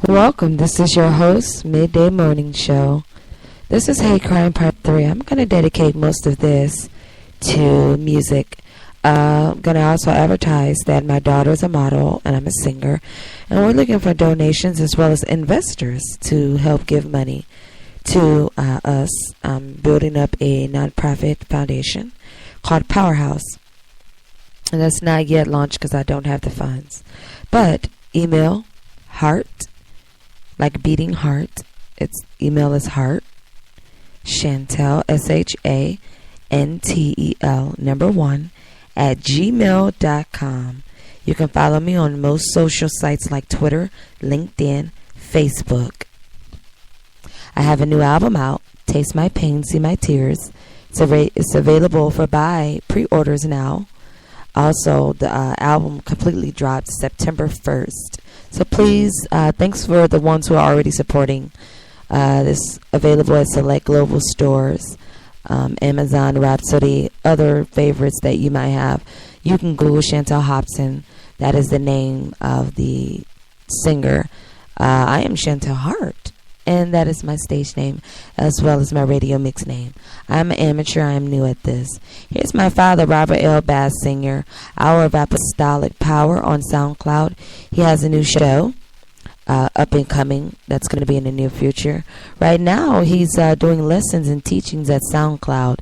Welcome. This is your host, Midday Morning Show. This is Hate Crime Part 3. I'm going to dedicate most of this to music. I'm going to also advertise that my daughter is a model and I'm a singer. And we're looking for donations as well as investors to help give money to us building up a nonprofit foundation called Powerhouse. And that's not yet launched because I don't have the funds. But email heart, like beating heart. Its email is heart, Chantel, SHANTEL, number 1, at gmail.com. You can follow me on most social sites like Twitter, LinkedIn, Facebook. I have a new album out, Taste My Pain, See My Tears. It's available for buy pre-orders now. Also, the album completely dropped September 1st. So please, thanks for the ones who are already supporting. This available at select global stores, Amazon, Rhapsody, other favorites that you might have. You can Google Chantel Hobson. That is the name of the singer. I am Chantel Hart, and that is my stage name as well as my radio mix name. I'm an amateur. I am new at this. Here's my father, Robert L. Bass, singer, Hour of Apostolic Power on SoundCloud. He has a new show up and coming that's going to be in the near future. Right now, he's doing lessons and teachings at SoundCloud.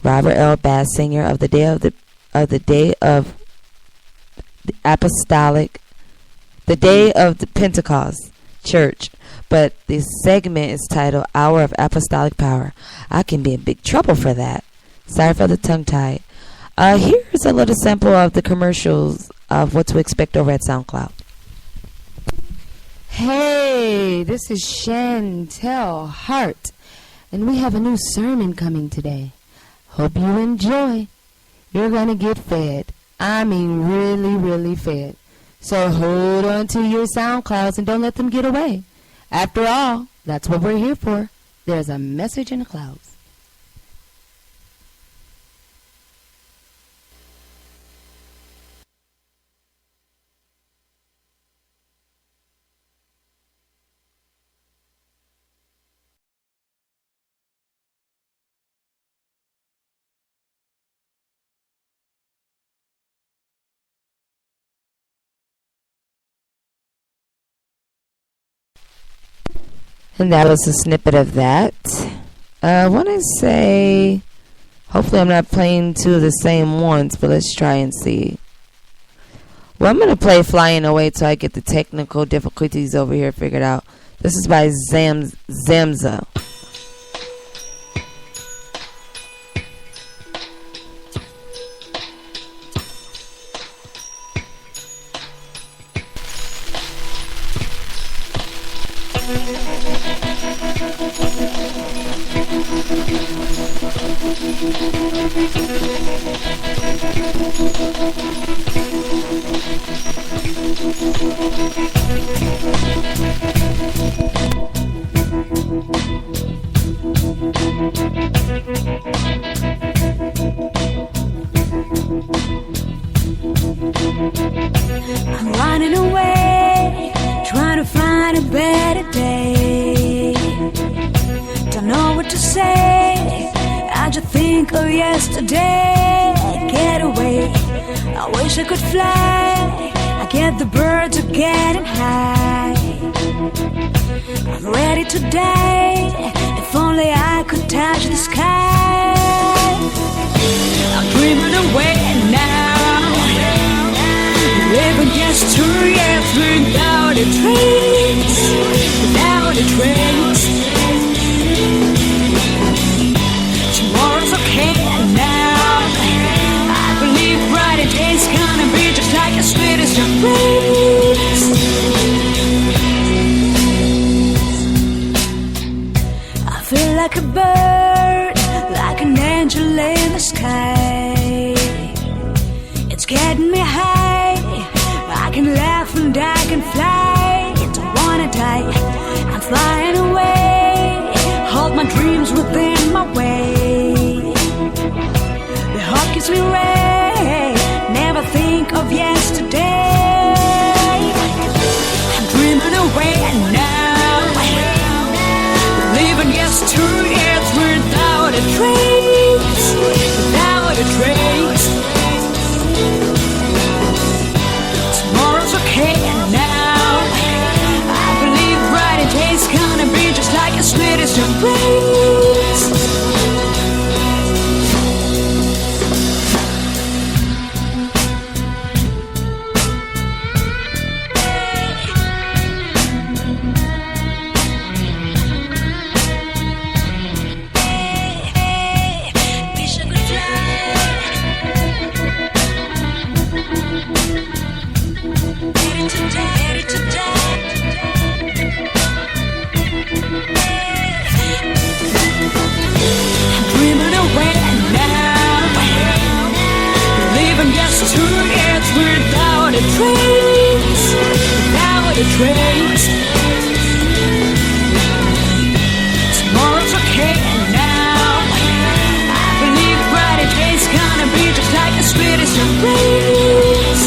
Robert L. Bass, singer of the Day of the Apostolic, the Day of the Pentecost Church. But the segment is titled Hour of Apostolic Power. I can be in big trouble for that. Sorry for the tongue-tied. Here's a little sample of the commercials of what to expect over at SoundCloud. Hey, this is Chantel Hart, and we have a new sermon coming today. Hope you enjoy. You're going to get fed. I mean really, really fed. So hold on to your SoundClouds and don't let them get away. After all, that's what we're here for. There's a message in the clouds. And that was a snippet of that. I want to say, hopefully I'm not playing two of the same ones, but let's try and see. Well, I'm going to play Flying Away till I get the technical difficulties over here figured out. This is by Zamza. I'm running away, trying to find a better day. Don't know what to say, I just think of yesterday. Get away, I wish I could fly. I get the birds are getting high. I'm ready to die, if only I could touch the sky. I'm dreaming away now, living yesterday without a trace, without a trace. Tomorrow's okay now, I believe brighter days gonna be just like the sweetest of rays. I feel like a bird, like an angel in the sky. It's getting me high, I can laugh and I can fly. Don't wanna die, I'm flying away. Hold my dreams within my way. The heart gives me away, never think of yesterday. I'm dreaming away now, 2 years without a trace, without a trace. Tomorrow's okay now. I believe Friday day's gonna be just like the sweetest embrace.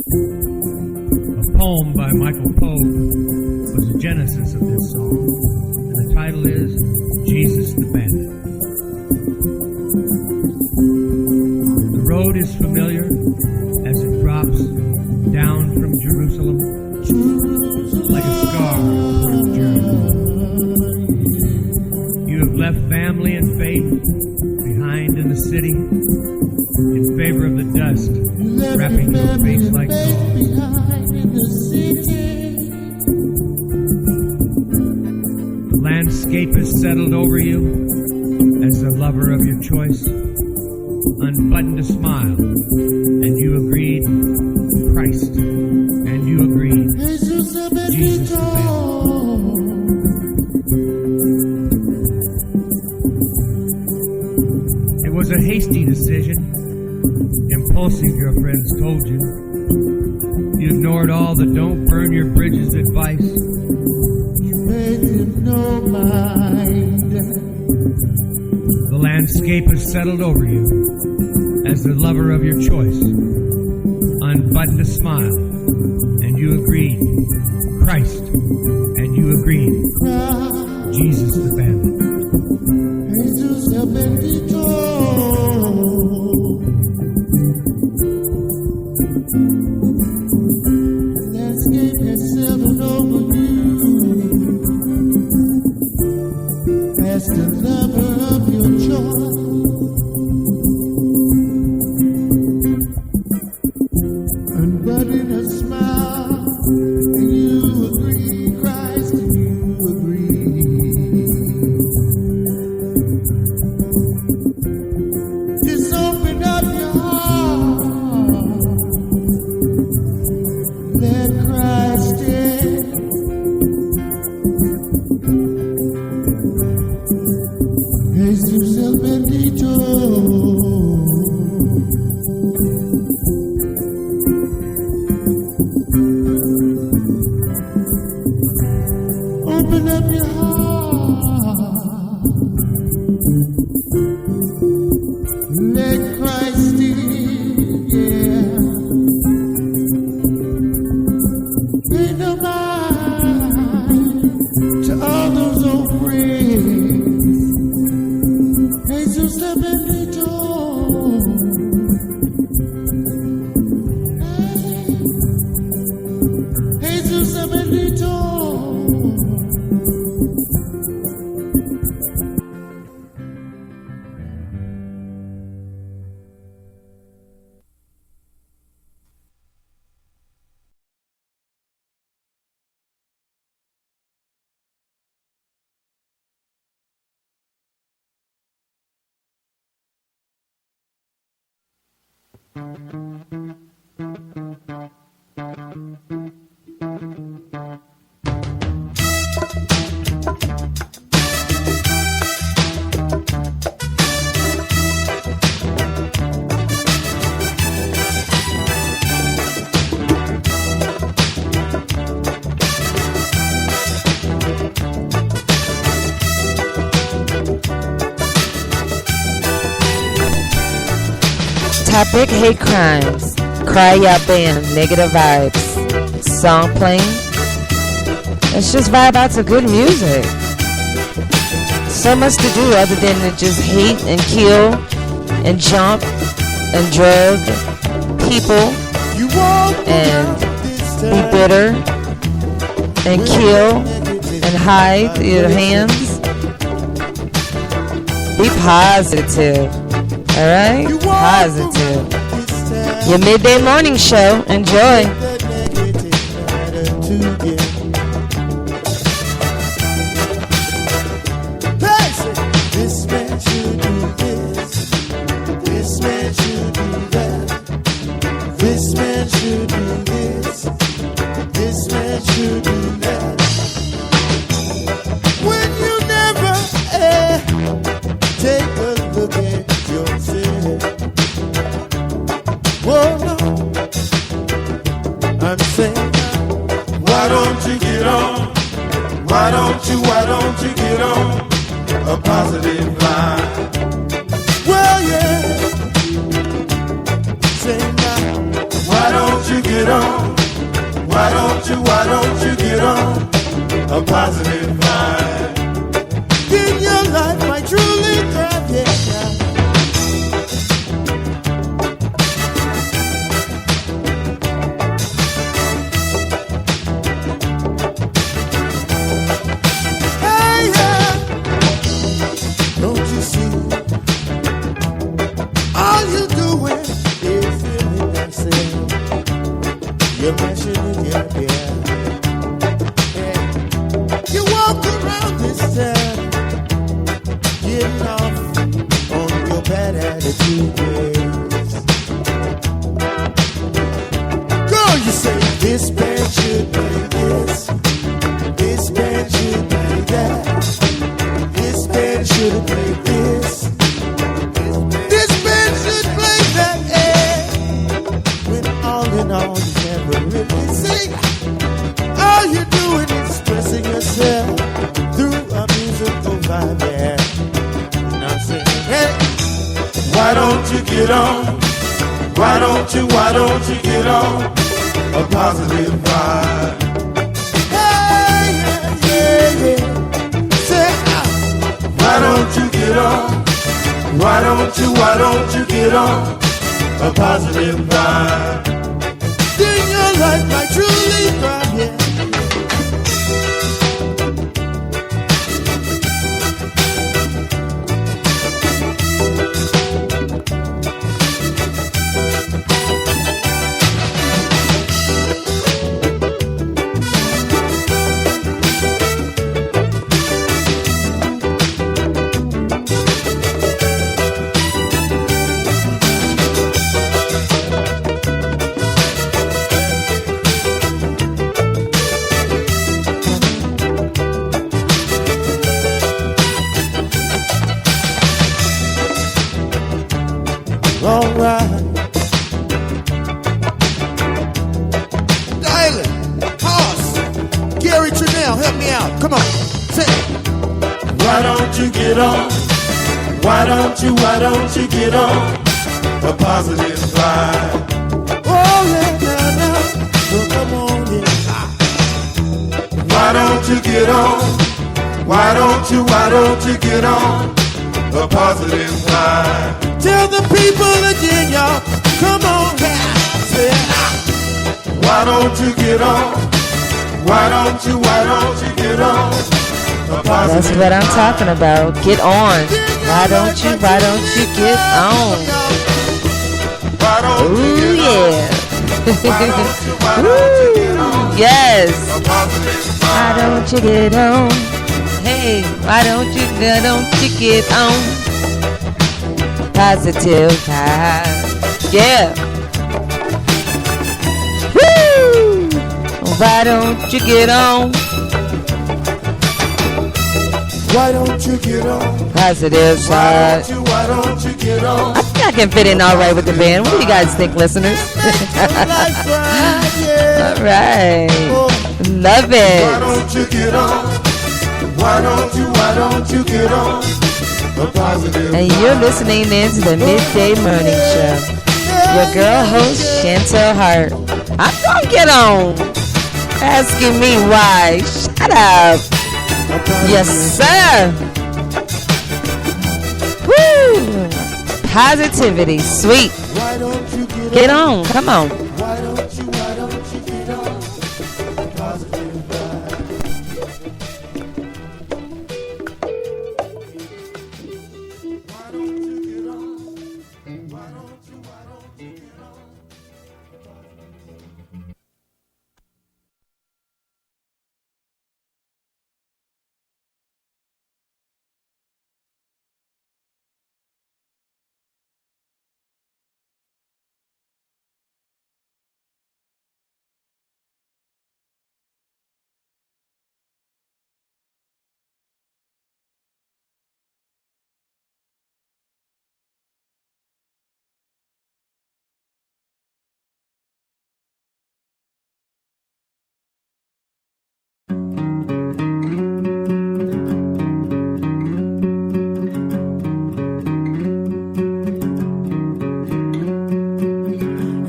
A poem by Michael Pogue was the genesis of this song, and the title is Jesus the Bandit. The road is familiar as it drops down from Jerusalem like a scar for its journey. You have left family and faith behind in the city in favor of the dust wrapping your face like gauze. The landscape has settled over you as the lover of your choice. Unbuttoned a smile, and you agreed Christ, and you agreed Jesus the Bandit. It was a hasty decision, impulsive, your friends told you. You ignored all the don't burn your bridges advice. You paid no mind. The landscape has settled over you as the lover of your choice. Unbuttoned a smile, and you agreed Christ, and you agreed Jesus the Bandit. Jesus the Bandit. The landscape has settled over you as the lover of your choice. Unbutton a smile, and you agree, Christ, and you agree. Just open up your heart, let Christ in. Jesus el bendito. Open up your heart, let Christ in, yeah. Pay no mind to all those old friends. Jesus the Bendito. Hey, Jesus the Bendito. Topic: hate crimes. Cry Out Band, negative vibes. Song playing. Let's just vibe out to good music. So much to do other than to just hate and kill and jump and drug people and be bitter and kill and hide your hands. Be positive. Alright? Positive. Your midday morning show. Enjoy. This man should do this. This man should do that. This man should do this. This man should do that. When you never take a look at yourself. Whoa, no. I'm saying, why don't you get on? Why don't you get on a positive line? Well, yeah. Say now, why don't don't you get on? Why don't you get on a positive vibe? In your life might truly drive you down. Hey, yeah. Don't you see? All you doing is feeling yourself. You're messing with your hair. You walk around this town, getting off on your bad attitude ways. Girl, you say this band should play this, this band should play that, this band should play this, this band should play that. When all in all you never really see, all you're doing is expressing yourself through a musical vibe, yeah. Now I'm saying, hey, why don't you get on? Why don't you get on a positive vibe? Hey, yeah, yeah, yeah. Say, why don't you get on? Why don't you get on a positive vibe? Then your life might truly thrive, yeah. Alright. Dylan, Hoss, Gary Trinell, help me out. Come on, say it. Why don't you get on? Why don't you get on a positive vibe? Oh yeah, now, well, come on, yeah. Why don't you get on? Why don't you get on a positive vibe? Tell the people again, y'all. Come on, say it. Why don't you get on? Why don't you get on? That's what I'm talking about. Get on. Why don't you get on? Ooh, yeah. Ooh, yes. Why don't you get on? Hey, why don't you get on? Positive vibe. Yeah. Woo! Why don't you get on? Why don't you get on? Positive side. Why don't you get on? I think I can fit in all right with the band. What do you guys think, listeners? All right. Love it. Why don't you get on? Why don't you get on? And you're listening in to the Midday Morning Show. Your girl host, Chantel Hart. I'm gonna get on. Asking me why. Shut up. Yes, sir. Woo. Positivity. Sweet. Get on. Come on. Why don't you get on? Positive vibe.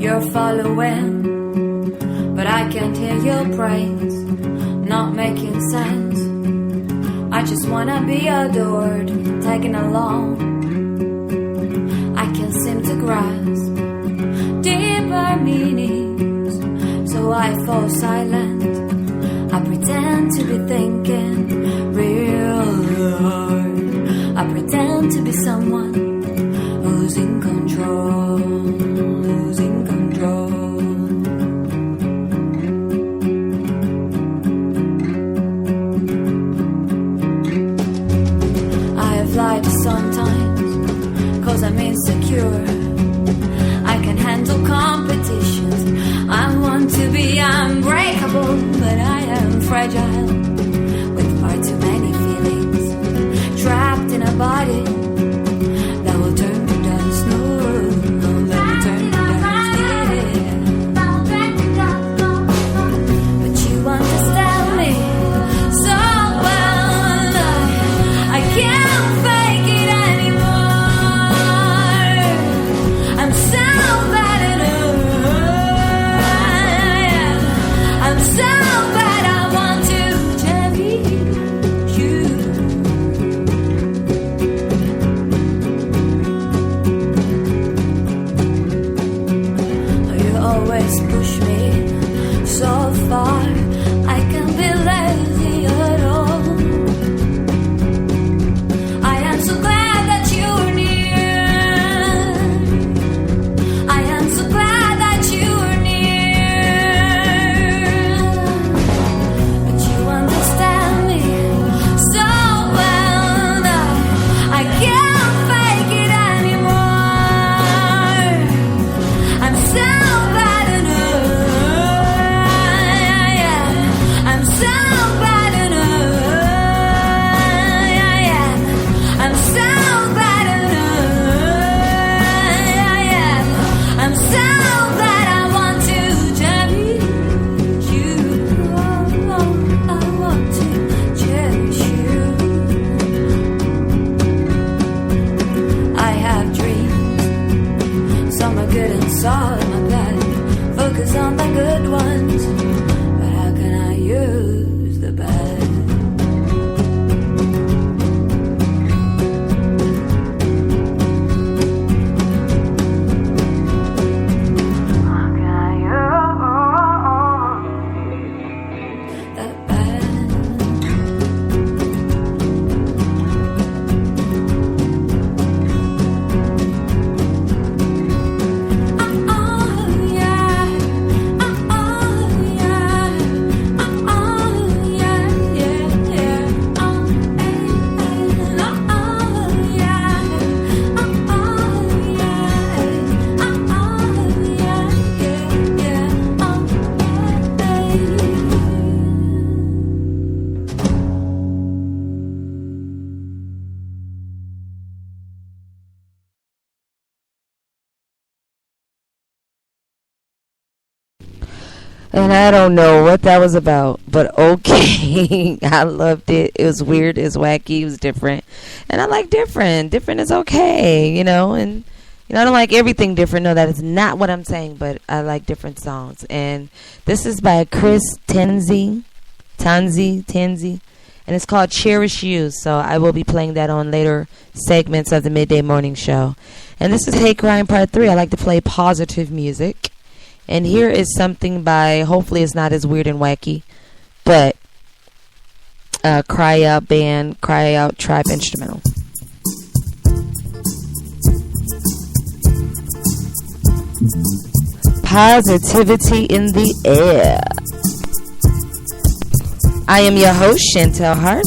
You're following your praise, not making sense. I just wanna be adored, taken along. I can't seem to grasp deeper meanings, so I fall silent. I pretend to be thinking real hard. I pretend to be someone who's in control, who's in control. I have lied sometimes, 'cause I'm insecure. I can handle competitions. I want to be unbreakable, but I am fragile, with far too many feelings trapped in a body that will turn to dust. No, that will turn to dust, yeah. But you understand me so well. I can't fake it anymore. I'm so bad at it. I'm so bad. I want to cherish you. You always push me so far. I can't be lazy at all. I am so glad that you're near. I am so glad that you're near. But you understand me so well. I can't fake it anymore. I'm so bad at it. I'm so bad at it. I'm so bad at it. I'm so bad. I want to cherish you. I want to cherish you. I have dreams. Some are good and some are bad. Focus on the good ones. But how can I use the bad? How can I use the bad? And I don't know what that was about, but okay. I loved it. It was weird. It was wacky. It was different. And I like different. Different is okay, you know. And, you know, I don't like everything different. No, that is not what I'm saying, but I like different songs. And this is by Chris Tanzi. And it's called Cherish You. So I will be playing that on later segments of the Midday Morning Show. And this is Hate Crime Part 3. I like to play positive music. And here is something by, hopefully it's not as weird and wacky, but Cry Out band, Cry Out Tribe instrumental. Positivity in the air. I am your host, Chantel Hart.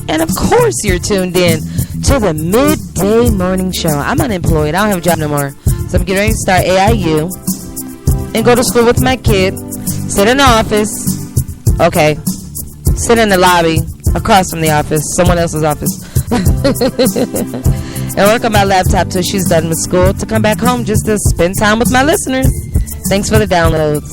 And of course you're tuned in to the Midday Morning Show. I'm unemployed. I don't have a job no more. So I'm getting ready to start AIU. And go to school with my kid, sit in the office, okay, sit in the lobby, across from the office, someone else's office, and work on my laptop till she's done with school to come back home just to spend time with my listeners. Thanks for the downloads.